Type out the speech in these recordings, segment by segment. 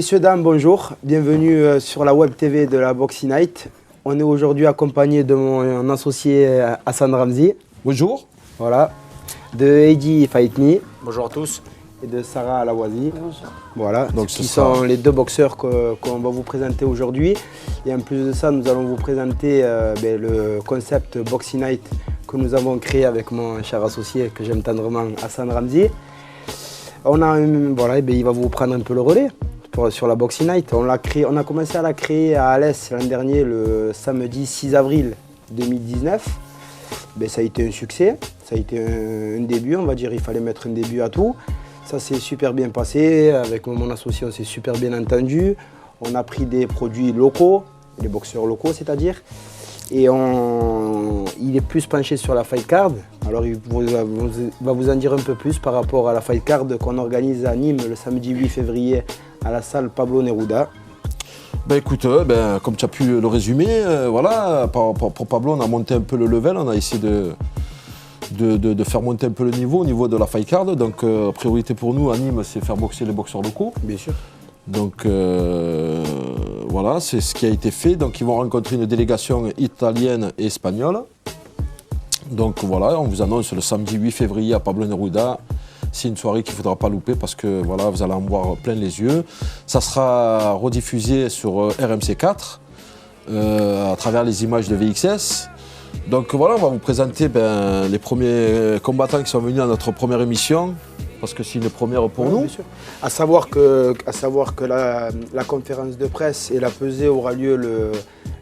Messieurs, dames, bonjour. Bienvenue sur la web TV de la Boxing Night. On est aujourd'hui accompagné de mon associé Hassan Ramzi. Bonjour. Voilà. De Heidi Fight Me. Bonjour à tous. Et de Sarah Alawazi. Bonjour. Voilà, Donc qui sont les deux boxeurs qu'on va vous présenter aujourd'hui. Et en plus de ça, nous allons vous présenter le concept Boxing Night que nous avons créé avec mon cher associé que j'aime tendrement, Hassan Ramzi. Il va vous prendre un peu le relais sur la Boxing Night. On a commencé à la créer à Alès l'an dernier, le samedi 6 avril 2019. Ça a été un succès, ça a été un début, on va dire, il fallait mettre un début à tout. Ça s'est super bien passé, avec mon associé on s'est super bien entendu. On a pris des produits locaux, les boxeurs locaux c'est-à-dire. Et il est plus penché sur la fight card. Alors il va vous en dire un peu plus par rapport à la fight card qu'on organise à Nîmes le samedi 8 février à la salle Pablo Neruda. Écoute, comme tu as pu le résumer, voilà, pour Pablo, on a monté un peu le level, on a essayé de faire monter un peu le niveau au niveau de la fight card. Donc, priorité pour nous à Nîmes, c'est faire boxer les boxeurs locaux. Bien sûr. Donc, voilà, c'est ce qui a été fait. Donc, ils vont rencontrer une délégation italienne et espagnole. Donc, voilà, on vous annonce le samedi 8 février à Pablo Neruda. C'est une soirée qu'il ne faudra pas louper parce que voilà, vous allez en voir plein les yeux. Ça sera rediffusé sur RMC4 à travers les images de VXS. Donc voilà, on va vous présenter les premiers combattants qui sont venus à notre première émission parce que c'est une première pour nous. Bien sûr. À savoir que la conférence de presse et la pesée aura lieu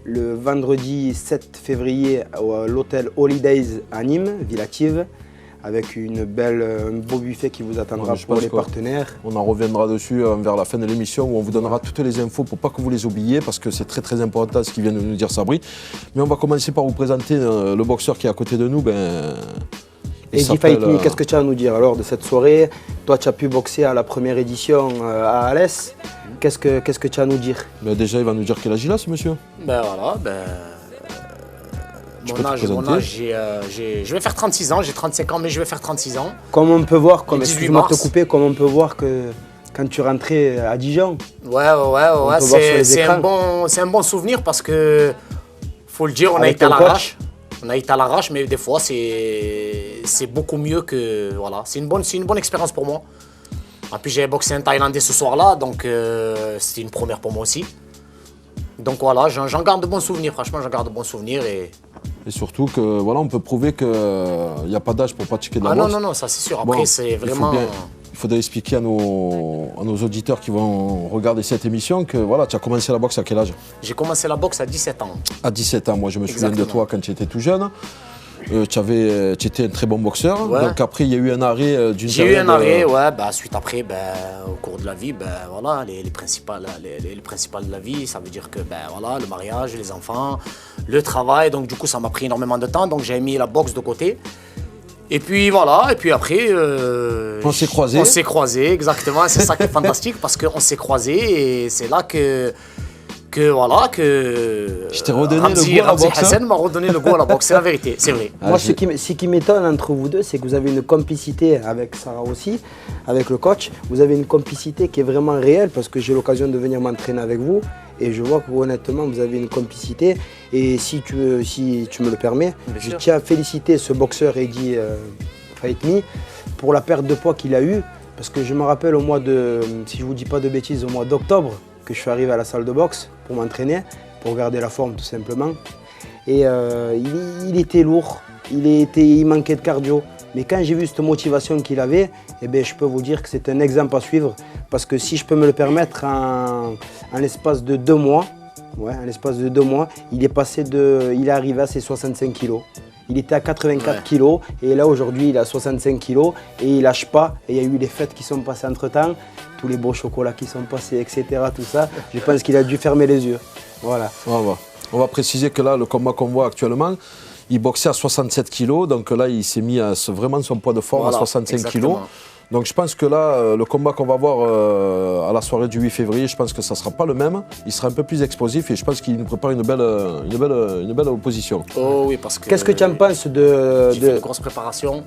le vendredi 7 février à l'hôtel Holidays à Nîmes, Villative, avec un beau buffet qui vous attendra pour les partenaires. On en reviendra dessus vers la fin de l'émission où on vous donnera toutes les infos pour pas que vous les oubliez parce que c'est très très important ce qui vient de nous dire Sabri. Mais on va commencer par vous présenter le boxeur qui est à côté de nous. Heidi Fight Me, qu'est-ce que tu as à nous dire alors de cette soirée? Toi, tu as pu boxer à la première édition à Alès. Qu'est-ce que tu as à nous dire? Déjà, il va nous dire quel âge il a ce monsieur. Mon âge, je vais faire 36 ans, j'ai 35 ans, mais je vais faire 36 ans. Comme on peut voir, excuse-moi de te couper, comme on peut voir que quand tu rentrais à Dijon. C'est un bon souvenir parce que, faut le dire, on a été à l'arrache. On a été à l'arrache, mais des fois, c'est beaucoup mieux que... Voilà, c'est une bonne expérience pour moi. En plus, j'ai boxé un Thaïlandais ce soir-là, donc c'était une première pour moi aussi. Donc voilà, j'en garde de bons souvenirs, franchement, j'en garde de bons souvenirs. Et surtout que voilà, on peut prouver qu'il n'y a pas d'âge pour pratiquer de la boxe. Non, ça c'est sûr. Après, c'est vraiment... Il faudrait expliquer à nos auditeurs qui vont regarder cette émission que voilà, tu as commencé la boxe à quel âge? J'ai commencé la boxe à 17 ans. À 17 ans, moi je me souviens de toi quand tu étais tout jeune. Tu étais un très bon boxeur. Ouais. Donc après, il y a eu un arrêt d'une J'ai eu un arrêt, suite après, au cours de la vie, voilà, les principales de la vie, ça veut dire que voilà, le mariage, les enfants, le travail, donc du coup ça m'a pris énormément de temps, donc j'ai mis la boxe de côté. Et puis voilà, et puis après... on s'est croisés. On s'est croisés, exactement, c'est ça qui est fantastique, parce qu'on s'est croisés et c'est là que je t'ai redonné le goût à la boxe. Hassan m'a redonné le goût à la boxe, c'est la vérité, c'est vrai. Moi, ce qui m'étonne entre vous deux, c'est que vous avez une complicité avec Sarah aussi, avec le coach. Vous avez une complicité qui est vraiment réelle parce que j'ai l'occasion de venir m'entraîner avec vous et je vois que honnêtement, vous avez une complicité. Et si tu me le permets, je tiens à féliciter ce boxeur Heidi Fight Me pour la perte de poids qu'il a eue. Parce que je me rappelle au mois de, si je ne vous dis pas de bêtises, au mois d'octobre, que je suis arrivé à la salle de boxe pour m'entraîner, pour garder la forme tout simplement. Et il était lourd, il manquait de cardio. Mais quand j'ai vu cette motivation qu'il avait, je peux vous dire que c'est un exemple à suivre. Parce que si je peux me le permettre, en l'espace de 2 mois, il est arrivé à ses 65 kilos. Il était à 84 kilos et là aujourd'hui il est à 65 kilos et il lâche pas. Et il y a eu les fêtes qui sont passées entre temps, tous les beaux chocolats qui sont passés, etc. Tout ça. Je pense qu'il a dû fermer les yeux. Voilà. On va préciser que là, le combat qu'on voit actuellement, il boxait à 67 kilos. Donc là, il s'est mis à vraiment son poids de forme à 65 kilos. Donc je pense que là, le combat qu'on va voir à la soirée du 8 février, je pense que ça ne sera pas le même. Il sera un peu plus explosif et je pense qu'il nous prépare une belle opposition. Oh oui, parce que... Qu'est-ce que tu en penses de... J'ai fait une grosse préparation.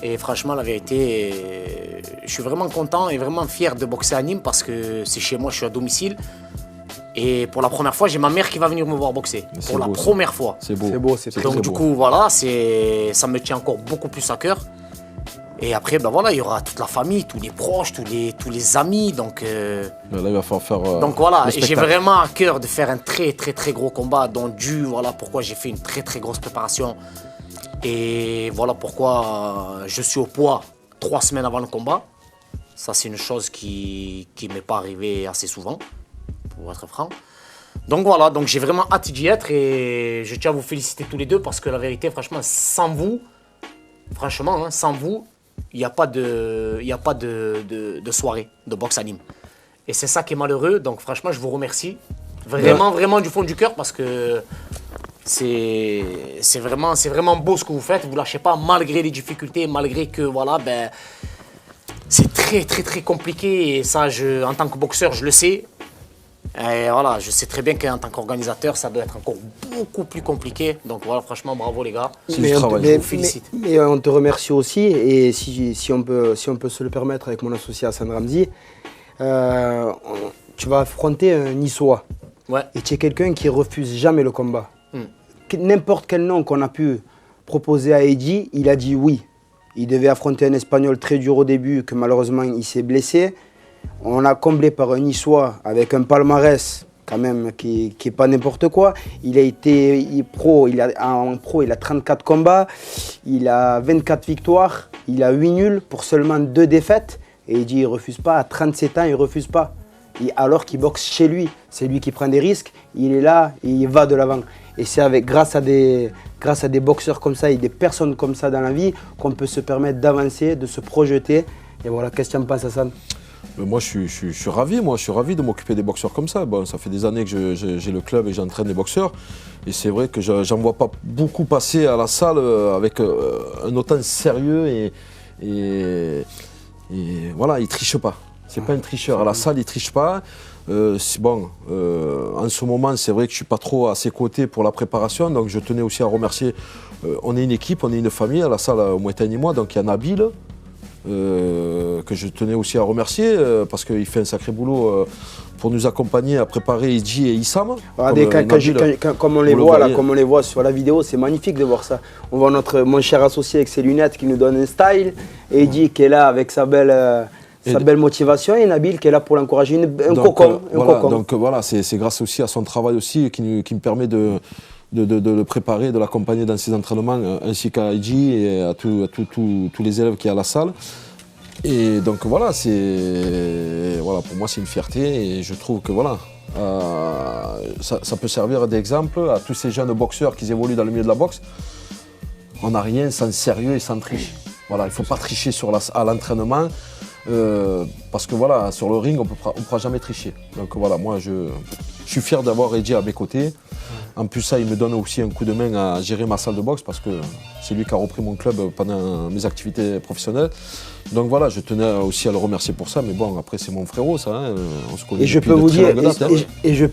Et franchement, la vérité, je suis vraiment content et vraiment fier de boxer à Nîmes parce que c'est chez moi, je suis à domicile. Et pour la première fois, j'ai ma mère qui va venir me voir boxer. Pour la première fois. C'est beau. C'est beau, c'est très Donc beau. du coup, voilà, ça me tient encore beaucoup plus à cœur. Et après, ben voilà, il y aura toute la famille, tous les proches, tous les amis. Donc, Là, il va falloir faire. donc voilà, le et j'ai spectacle. vraiment à cœur de faire un très très très gros combat. Donc voilà pourquoi j'ai fait une très très grosse préparation. Et voilà pourquoi je suis au poids 3 semaines avant le combat. Ça, c'est une chose qui ne m'est pas arrivée assez souvent, pour être franc. Donc voilà, donc j'ai vraiment hâte d'y être et je tiens à vous féliciter tous les deux parce que la vérité, franchement, sans vous, il n'y a pas de soirée de boxe à Nîmes. Et c'est ça qui est malheureux. Donc franchement, je vous remercie. Vraiment, vraiment du fond du cœur parce que c'est vraiment beau ce que vous faites. Vous ne lâchez pas malgré les difficultés, malgré que voilà, c'est très, très, très compliqué. Et ça, en tant que boxeur, je le sais. Et voilà, je sais très bien qu'en tant qu'organisateur, ça doit être encore beaucoup plus compliqué. Donc voilà, franchement, bravo les gars. C'est du travail. Je vous félicite. Mais on te remercie aussi, et si on peut se le permettre avec mon associé Hassan Ramzi, tu vas affronter un Niçois. Ouais. Et tu es quelqu'un qui refuse jamais le combat. N'importe quel nom qu'on a pu proposer à Eddy, il a dit oui. Il devait affronter un Espagnol très dur au début, que malheureusement il s'est blessé. On l'a comblé par un Niçois avec un palmarès quand même qui n'est pas n'importe quoi. Il a été en pro, il a 34 combats, il a 24 victoires, il a 8 nuls pour seulement 2 défaites. Et il dit il ne refuse pas, à 37 ans il ne refuse pas. Alors qu'il boxe chez lui, c'est lui qui prend des risques, il est là et il va de l'avant. Et c'est grâce à des boxeurs comme ça et des personnes comme ça dans la vie qu'on peut se permettre d'avancer, de se projeter. Et voilà, qu'est-ce que tu en penses, Hassan ? Moi, je suis ravi. Je suis ravi de m'occuper des boxeurs comme ça. Bon, ça fait des années que j'ai le club et j'entraîne des boxeurs. Et c'est vrai que j'en vois pas beaucoup passer à la salle avec un autant sérieux et voilà, il triche pas. C'est pas un tricheur. À la salle, il triche pas. En ce moment, c'est vrai que je suis pas trop à ses côtés pour la préparation. Donc, je tenais aussi à remercier. On est une équipe, on est une famille à la salle au Muay Thai Nîmois. Donc, il y a Nabil. Que je tenais aussi à remercier parce qu'il fait un sacré boulot pour nous accompagner à préparer Eddy et Issam. Regardez, comme on les voit là, comme on les voit sur la vidéo, c'est magnifique de voir ça. On voit mon cher associé avec ses lunettes qui nous donne un style, Eddy qui est là avec sa belle motivation et Nabil qui est là pour l'encourager, un cocon. Donc voilà, c'est grâce aussi à son travail aussi qui me permet de le préparer, de l'accompagner dans ses entraînements, ainsi qu'à Eddy et à tous les élèves qui sont à la salle. Et donc voilà, pour moi c'est une fierté et je trouve que voilà, ça peut servir d'exemple à tous ces jeunes boxeurs qui évoluent dans le milieu de la boxe. On n'a rien sans sérieux et sans triche. Voilà, il ne faut pas tricher à l'entraînement. Parce que voilà, sur le ring, on ne pourra jamais tricher. Donc voilà, moi je suis fier d'avoir Eddy à mes côtés. En plus, ça, il me donne aussi un coup de main à gérer ma salle de boxe parce que c'est lui qui a repris mon club pendant mes activités professionnelles. Donc voilà, je tenais aussi à le remercier pour ça. Mais bon, après, c'est mon frérot, ça. Hein. On se connaît et je peux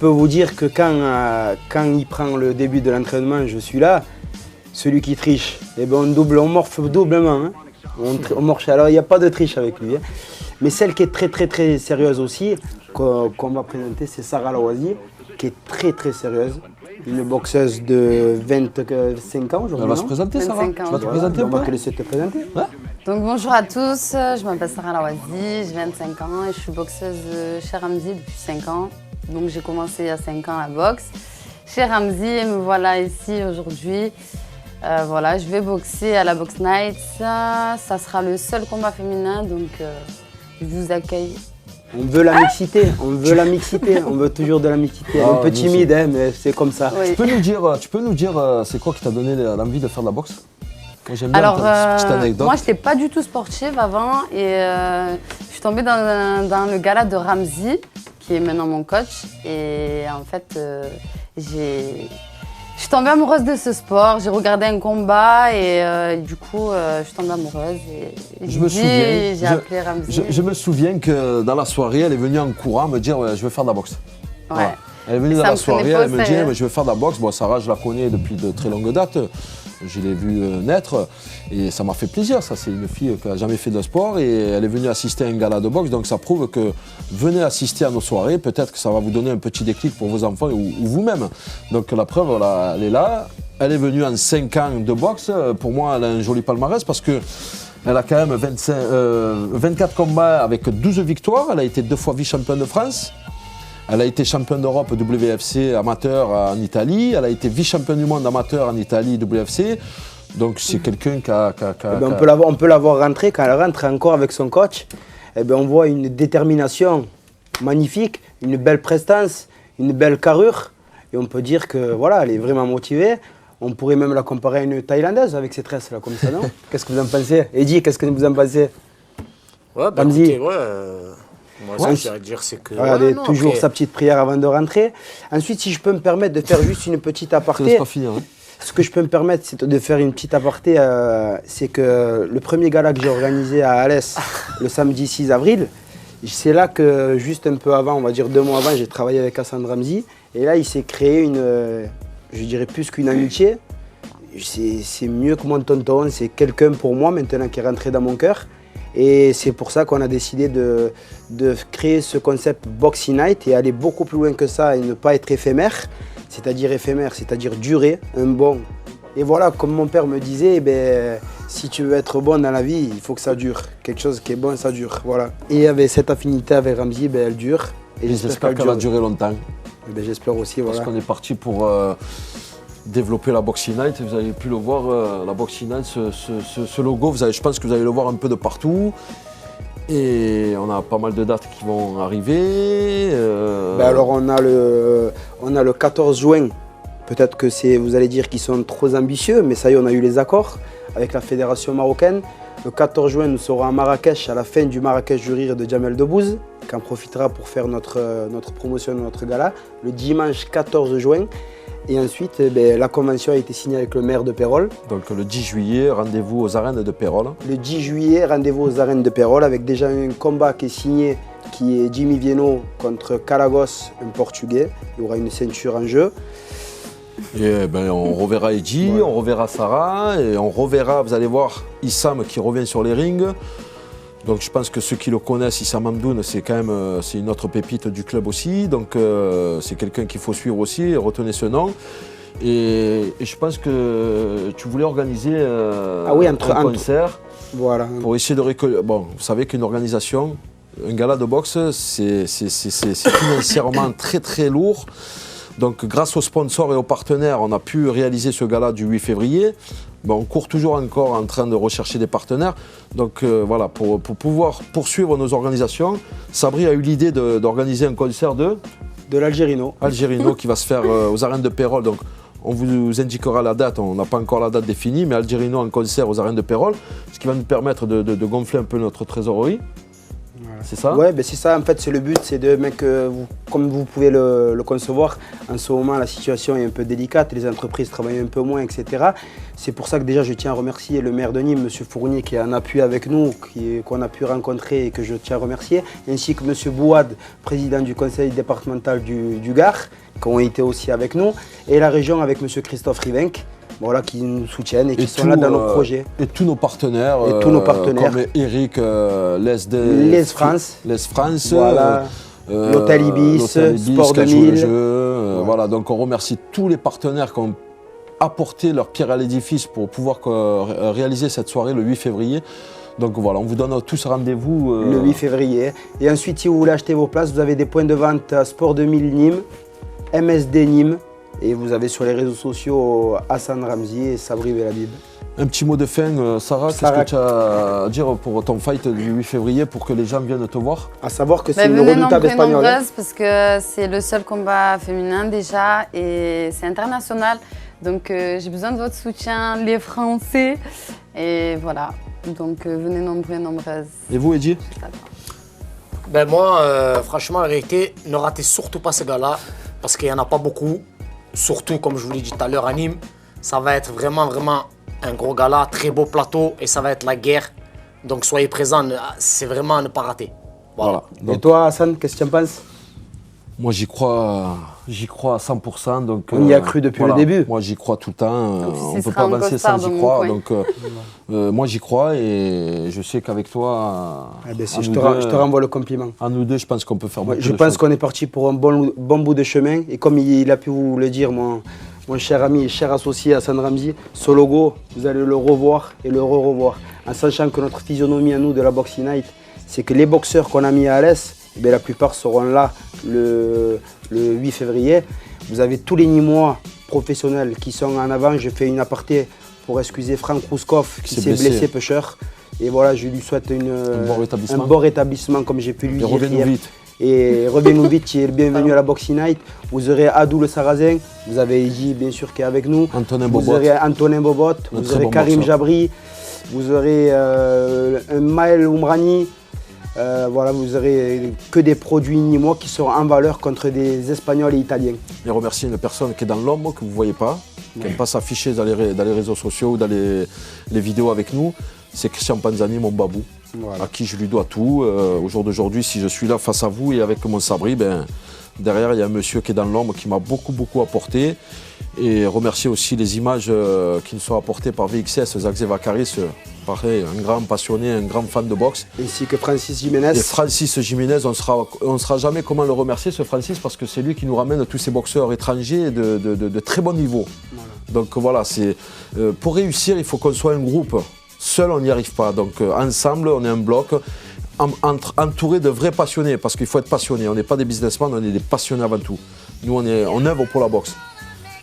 vous dire que quand il prend le début de l'entraînement, je suis là. Celui qui triche, on morfe doublement. Hein. On morche. Alors, il n'y a pas de triche avec lui. Hein. Mais celle qui est très, très, très sérieuse aussi, qu'on va présenter, c'est Sarah Laoisi, qui est très, très sérieuse. Une boxeuse de 25 ans aujourd'hui. Elle va se présenter, Sarah. Tu vas te présenter un peu ? On va te laisser te présenter. Ouais. Donc bonjour à tous, je m'appelle Sarah Laoisi, j'ai 25 ans et je suis boxeuse chez Ramzi depuis 5 ans. Donc j'ai commencé il y a 5 ans la boxe chez Ramzi et me voilà ici aujourd'hui. Je vais boxer à la Box Night. Ça sera le seul combat féminin, donc je vous accueille. On veut la mixité, on veut toujours de la mixité. Un peu timide, hein, mais c'est comme ça. Oui. Tu peux nous dire c'est quoi qui t'a donné l'envie de faire de la boxe ? Moi, j'aime bien Alors, petite anecdote. moi je n'étais pas du tout sportive avant et je suis tombée dans le gala de Ramzi, qui est maintenant mon coach. Et en fait, je suis tombée amoureuse de ce sport, j'ai regardé un combat et du coup, je suis tombée amoureuse et j'ai appelé Ramzi. Je me souviens que dans la soirée, elle est venue en courant me dire ouais, je veux faire de la boxe. Ouais. Voilà. Elle est venue dans la soirée, elle me dit je vais faire de la boxe. Bon, Sarah, je la connais depuis de très longues dates. Je l'ai vue naître et ça m'a fait plaisir. Ça, c'est une fille qui n'a jamais fait de sport et elle est venue assister à un gala de boxe. Donc ça prouve que venez assister à nos soirées. Peut-être que ça va vous donner un petit déclic pour vos enfants ou vous-même. Donc la preuve, voilà, elle est là. Elle est venue en 5 ans de boxe. Pour moi, elle a un joli palmarès parce que elle a quand même 24 combats avec 12 victoires. Elle a été 2 fois vice-championne de France. Elle a été championne d'Europe WFC amateur en Italie. Elle a été vice-championne du monde amateur en Italie WFC. Donc c'est quelqu'un qui a... On peut la voir rentrer. Quand elle rentre encore avec son coach, on voit une détermination magnifique, une belle prestance, une belle carrure. Et on peut dire que voilà, elle est vraiment motivée. On pourrait même la comparer à une Thaïlandaise avec ses tresses là, comme ça, non? Qu'est-ce que vous en pensez? Eddie, qu'est-ce que vous en pensez? Ouais, bah écoutez, moi, ce que j'allais dire, c'est que... Regardez, toujours sa petite prière avant de rentrer. Ensuite, si je peux me permettre de faire juste une petite aparté... pas finir, hein. Ce que je peux me permettre, c'est de faire une petite aparté. C'est que le premier gala que j'ai organisé à Alès, le samedi 6 avril, c'est là que, juste un peu avant, on va dire 2 mois avant, j'ai travaillé avec Hassan Ramzi. Et là, il s'est créé une... je dirais plus qu'une amitié. C'est mieux que mon tonton, c'est quelqu'un pour moi maintenant qui est rentré dans mon cœur. Et c'est pour ça qu'on a décidé de créer ce concept Boxing Night et aller beaucoup plus loin que ça et ne pas être éphémère, c'est-à-dire durer, un bon. Et voilà, comme mon père me disait, si tu veux être bon dans la vie, il faut que ça dure. Quelque chose qui est bon, ça dure. Voilà. Et avec cette affinité avec Ramzi, elle dure. Et j'espère qu'elle va durer longtemps. J'espère aussi, voilà. Parce qu'on est parti pour développer la Boxing Night. Vous avez pu le voir, la Boxing Night, ce logo, je pense que vous allez le voir un peu de partout. Et on a pas mal de dates qui vont arriver. Alors on a le 14 juin. Peut-être que vous allez dire qu'ils sont trop ambitieux, mais ça y est, on a eu les accords avec la fédération marocaine. Le 14 juin, nous serons à Marrakech, à la fin du Marrakech du Rire de Jamel Debbouze, qui en profitera pour faire notre promotion de notre gala, le dimanche 14 juin. Et ensuite, la convention a été signée avec le maire de Pérol. Donc le 10 juillet, rendez-vous aux arènes de Pérol. Le 10 juillet, rendez-vous aux arènes de Pérol, avec déjà un combat qui est signé, qui est Jimmy Vieno contre Calagos, un Portugais. Il y aura une ceinture en jeu. Et on reverra Eddie, on reverra Sarah, et on reverra, vous allez voir, Issam qui revient sur les rings. Donc je pense que ceux qui le connaissent, Issam Hamdoun, c'est quand même une autre pépite du club aussi. Donc c'est quelqu'un qu'il faut suivre aussi, retenez ce nom. Et je pense que tu voulais organiser un concert pour essayer de récolter. Bon, vous savez qu'une organisation, un gala de boxe, c'est financièrement très très lourd. Donc grâce aux sponsors et aux partenaires, on a pu réaliser ce gala du 8 février. On court toujours encore en train de rechercher des partenaires. Donc voilà, pour pouvoir poursuivre nos organisations, Sabri a eu l'idée d'organiser un concert de l'Algérino. Algérino qui va se faire aux arènes de Pérol. Donc on vous indiquera la date, on n'a pas encore la date définie, mais Algérino en concert aux arènes de Pérol, ce qui va nous permettre de gonfler un peu notre trésorerie. Voilà. C'est ça? Ouais, c'est ça, en fait, c'est le but, c'est de, comme vous pouvez le concevoir, en ce moment, la situation est un peu délicate, les entreprises travaillent un peu moins, etc. C'est pour ça que déjà, je tiens à remercier le maire de Nîmes, M. Fournier, qui est en appui avec nous, qu'on a pu rencontrer et que je tiens à remercier, ainsi que M. Bouad, président du conseil départemental du Gard, qui ont été aussi avec nous, et la région avec M. Christophe Rivenc. Voilà, qui nous soutiennent et qui sont là dans nos projets. Et tous nos partenaires. Comme Eric, Les France. Voilà. L'Hôtel Ibis, Sport 2000. Voilà, donc on remercie tous les partenaires qui ont apporté leur pierre à l'édifice pour pouvoir réaliser cette soirée le 8 février. Donc voilà, on vous donne tous rendez-vous. Le 8 février. Et ensuite, si vous voulez acheter vos places, vous avez des points de vente à Sport 2000 Nîmes, MSD Nîmes. Et vous avez sur les réseaux sociaux Hassan Ramzi et Sabri Belhabib. Un petit mot de fin, Sarah, qu'est-ce que tu as à dire pour ton fight du 8 février pour que les gens viennent te voir? À savoir que c'est une redoutable espagnole. Parce que c'est le seul combat féminin déjà et c'est international. Donc j'ai besoin de votre soutien, les Français. Et voilà, donc venez nombreux et nombreuses. Et vous, Eddie? Moi, franchement, en réalité, ne ratez surtout pas ce gars-là parce qu'il n'y en a pas beaucoup. Surtout, comme je vous l'ai dit tout à l'heure, à Nîmes, ça va être vraiment un gros gala, très beau plateau et ça va être la guerre. Donc soyez présents, c'est vraiment à ne pas rater. Voilà. Et toi, Hassan, qu'est-ce que tu en penses? Moi, j'y crois J'y crois à 100%. Donc, on y a cru depuis le début. Moi, j'y crois tout le temps. On ne peut sera pas avancer sans y croire. ouais. Donc, moi, j'y crois et je sais qu'avec toi, je te renvoie le compliment. À nous deux, je pense qu'on peut faire beaucoup de choses. Je pense qu'on est parti pour un bon bout de chemin. Et comme il a pu vous le dire, mon cher ami et cher associé Hassan Ramzi, ce logo, vous allez le revoir et le revoir. En sachant que notre physionomie à nous de la Box Night, c'est que les boxeurs qu'on a mis à l'Est, la plupart seront là le 8 février. Vous avez tous les Nîmois professionnels qui sont en avant. Je fais une aparté pour excuser Franck Rouskov qui s'est blessé pêcheur. Et voilà, je lui souhaite un bon rétablissement comme j'ai pu lui dire hier. Vite. Et revenez-nous vite, qui est le bienvenu à la Box Night. Vous aurez Adou le Sarrazin, vous avez Eddie bien sûr qui est avec nous. Vous aurez Antonin Bobot, vous aurez Karim Jabri, vous aurez un Maël Oumrani. Voilà, vous aurez que des produits nîmois qui seront en valeur contre des Espagnols et Italiens. Et remercier une personne qui est dans l'ombre, que vous ne voyez pas, qui n'aime pas s'afficher dans les réseaux sociaux ou dans les vidéos avec nous. C'est Christian Panzani, mon babou, à qui je lui dois tout. Au jour d'aujourd'hui, si je suis là face à vous et avec mon sabri, derrière, il y a un monsieur qui est dans l'ombre qui m'a beaucoup apporté. Et remercier aussi les images qui nous sont apportées par VXS, Zach Zevakaris, pareil, un grand passionné, un grand fan de boxe. Ainsi que Francis Jiménez. Et Francis Jiménez, on ne sera jamais comment le remercier, ce Francis, parce que c'est lui qui nous ramène tous ces boxeurs étrangers de très bon niveau. Voilà. Donc voilà, pour réussir, il faut qu'on soit un groupe. Seul, on n'y arrive pas. Donc ensemble, on est un bloc. Entouré de vrais passionnés, parce qu'il faut être passionné. On n'est pas des businessmen, on est des passionnés avant tout. Nous, on œuvre pour la boxe.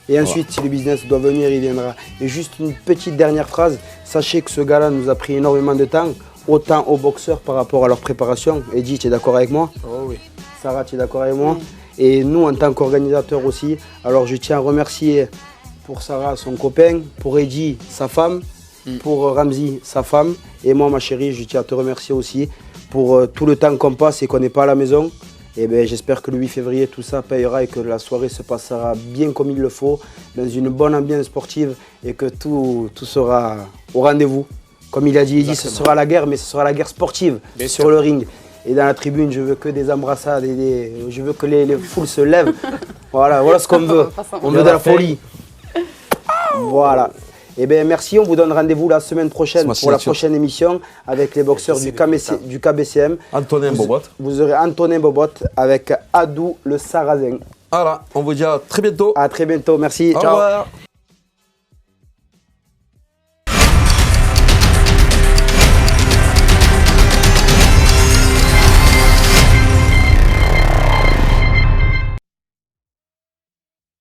Et ensuite, si le business doit venir, il viendra. Et juste une petite dernière phrase. Sachez que ce gars-là nous a pris énormément de temps, autant aux boxeurs par rapport à leur préparation. Eddie, tu es d'accord avec moi? Oh oui. Sarah, tu es d'accord avec moi? Et nous, en tant qu'organisateurs aussi. Alors, je tiens à remercier pour Sarah, son copain, pour Eddie, sa femme, pour Ramzi, sa femme. Et moi, ma chérie, je tiens à te remercier aussi pour tout le temps qu'on passe et qu'on n'est pas à la maison. Et j'espère que le 8 février, tout ça payera et que la soirée se passera bien comme il le faut, dans une bonne ambiance sportive et que tout sera au rendez-vous. Comme il a dit, ce sera la guerre, mais ce sera la guerre sportive sur le ring. Et dans la tribune, je veux que des embrassades, je veux que les foules se lèvent. Voilà ce qu'on veut. On veut de la folie. Voilà. Merci, on vous donne rendez-vous la semaine prochaine pour la prochaine émission avec les boxeurs du KBCM. Antonin Bobot. Vous aurez Antonin Bobot avec Adou le Sarrazin. Voilà, on vous dit à très bientôt. À très bientôt, merci. Au Ciao. revoir.